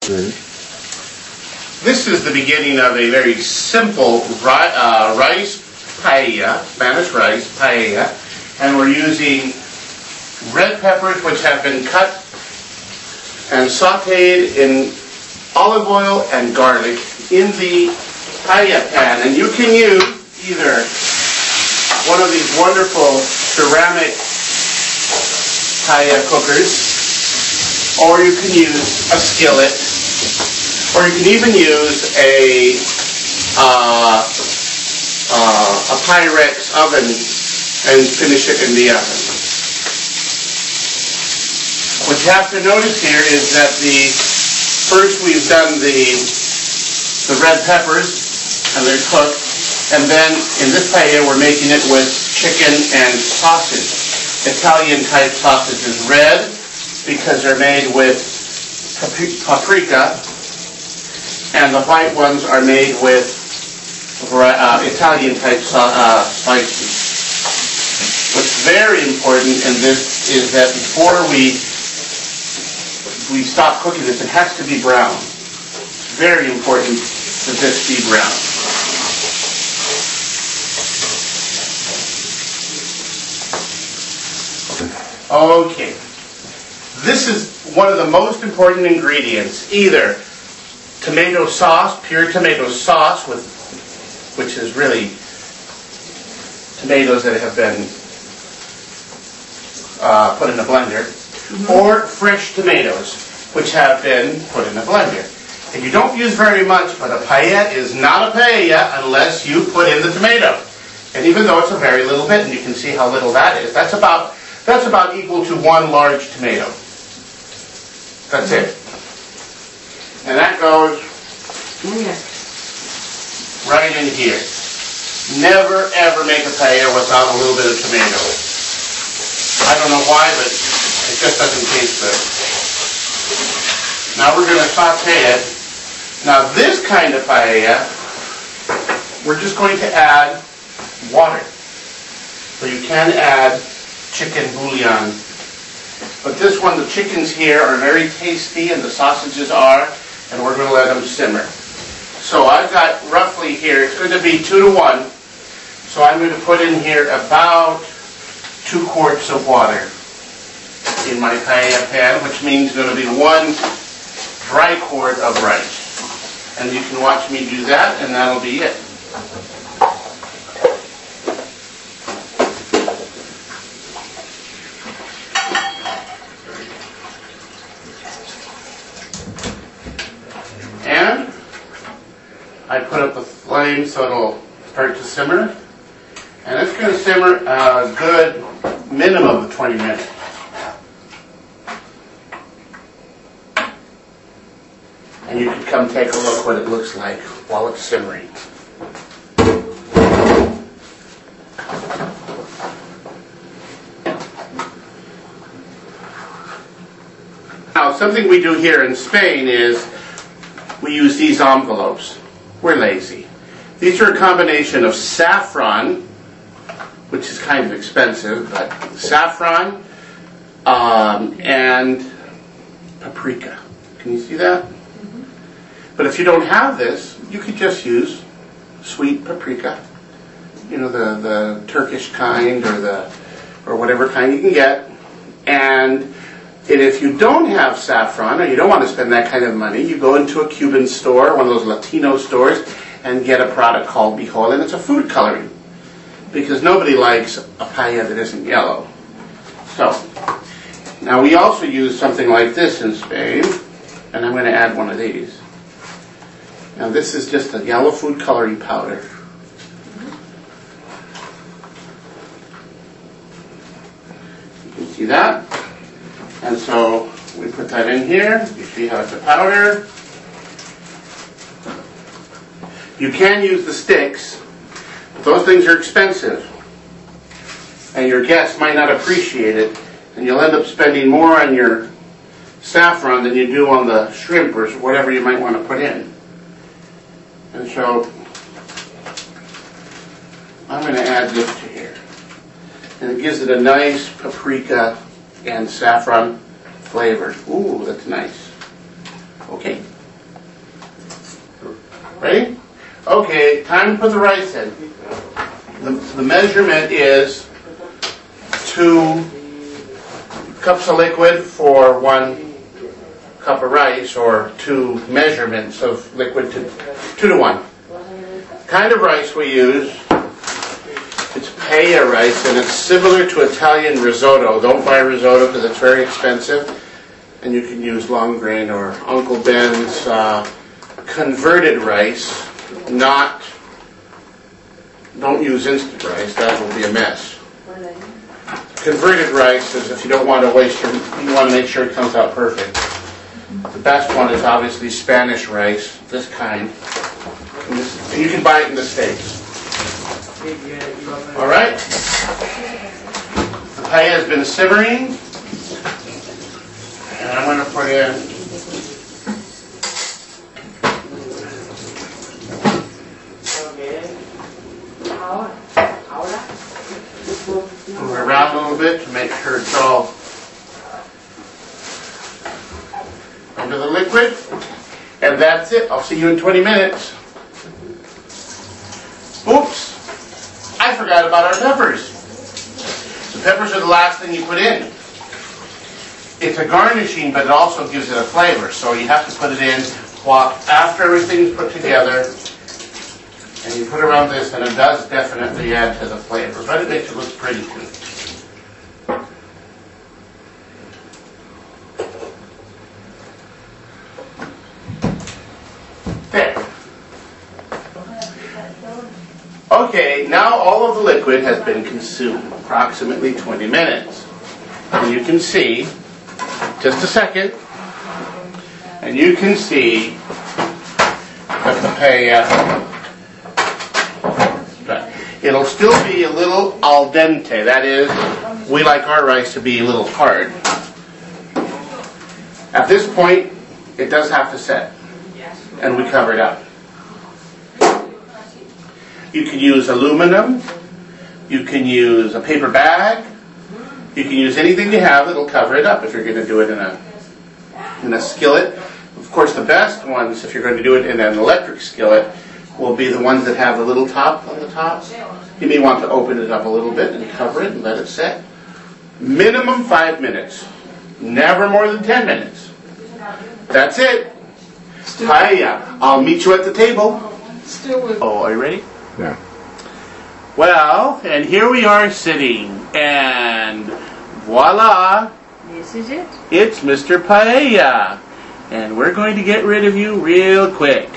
This is the beginning of a very simple rice paella, Spanish rice paella, and we're using red peppers which have been cut and sauteed in olive oil and garlic in the paella pan. And you can use either one of these wonderful ceramic paella cookers, or you can use a skillet, or you can even use a Pyrex oven and finish it in the oven. What you have to notice here is that first we've done the red peppers and they're cooked, and then in this paella we're making it with chicken and sausage. Italian type sausage is red because they're made with paprika, and the white ones are made with Italian type spices. What's very important in this is that before we stop cooking this, it has to be brown. It's very important that this be brown. Okay. This is one of the most important ingredients. Either tomato sauce, pure tomato sauce, which is really tomatoes that have been put in a blender, or fresh tomatoes, which have been put in a blender. And you don't use very much, but a paella is not a paella unless you put in the tomato. And even though it's a very little bit, and you can see how little that is, that's about equal to one large tomato. That's it. And that goes right in here. Never ever make a paella without a little bit of tomato. I don't know why, but it just doesn't taste good. Now we're going to saute it. Now this kind of paella, we're just going to add water. So you can add chicken bouillon. But this one, the chickens here are very tasty and the sausages are, and we're going to let them simmer. So I've got roughly here, it's going to be 2 to 1. So I'm going to put in here about 2 quarts of water in my paella pan, which means going to be 1 dry quart of rice. And you can watch me do that, and that'll be it. And I put up the flame so it'll start to simmer. And it's going to simmer a good minimum of 20 minutes. And you can come take a look what it looks like while it's simmering. Now, something we do here in Spain is we use these envelopes. We're lazy. These are a combination of saffron, which is kind of expensive, but saffron and paprika. Can you see that? Mm-hmm. But if you don't have this, you could just use sweet paprika. You know, the Turkish kind or whatever kind you can get. And if you don't have saffron, or you don't want to spend that kind of money, you go into a Cuban store, one of those Latino stores, and get a product called bijol, and it's a food coloring. Because nobody likes a paella that isn't yellow. So, now we also use something like this in Spain, and I'm going to add one of these. Now this is just a yellow food coloring powder. You can see that. And so we put that in here. You see how it's a powder. You can use the sticks, but those things are expensive. And your guests might not appreciate it, and you'll end up spending more on your saffron than you do on the shrimp or whatever you might want to put in. And so I'm going to add this to here. And it gives it a nice paprika and saffron flavor. Ooh, that's nice. Okay. Okay, time to put the rice in. The measurement is 2 cups of liquid for 1 cup of rice, or 2 measurements of liquid to 2 to 1. Kind of rice we use, it's paella rice, and it's similar to Italian risotto. Don't buy risotto because it's very expensive, and you can use long grain or Uncle Ben's converted rice. Don't use instant rice, that will be a mess. Converted rice is if you don't want to waste you want to make sure it comes out perfect. The best one is obviously Spanish rice, this kind. And you can buy it in the States. Alright? The paella has been simmering. And I'm going to put in move it around a little bit to make sure it's all under the liquid. And that's it. I'll see you in 20 minutes. Oops! I forgot about our peppers. The peppers are the last thing you put in. It's a garnishing, but it also gives it a flavor. So you have to put it in after everything's put together. And you put it around this, and it does definitely add to the flavor, but it makes it look pretty too. There. Okay, now all of the liquid has been consumed, approximately 20 minutes. And you can see, just a second, and you can see that the paella, it'll still be a little al dente. That is, we like our rice to be a little hard. At this point, it does have to set, and we cover it up. You can use aluminum, you can use a paper bag, you can use anything you have that'll cover it up if you're going to do it in a skillet. Of course, the best ones, if you're going to do it in an electric skillet, will be the ones that have the little top on the top. You may want to open it up a little bit and cover it and let it set. Minimum 5 minutes. Never more than 10 minutes. That's it. Paella. I'll meet you at the table. Oh, are you ready? Yeah. Well, and here we are sitting, and voila. This is it. It's Mr. Paella. And we're going to get rid of you real quick.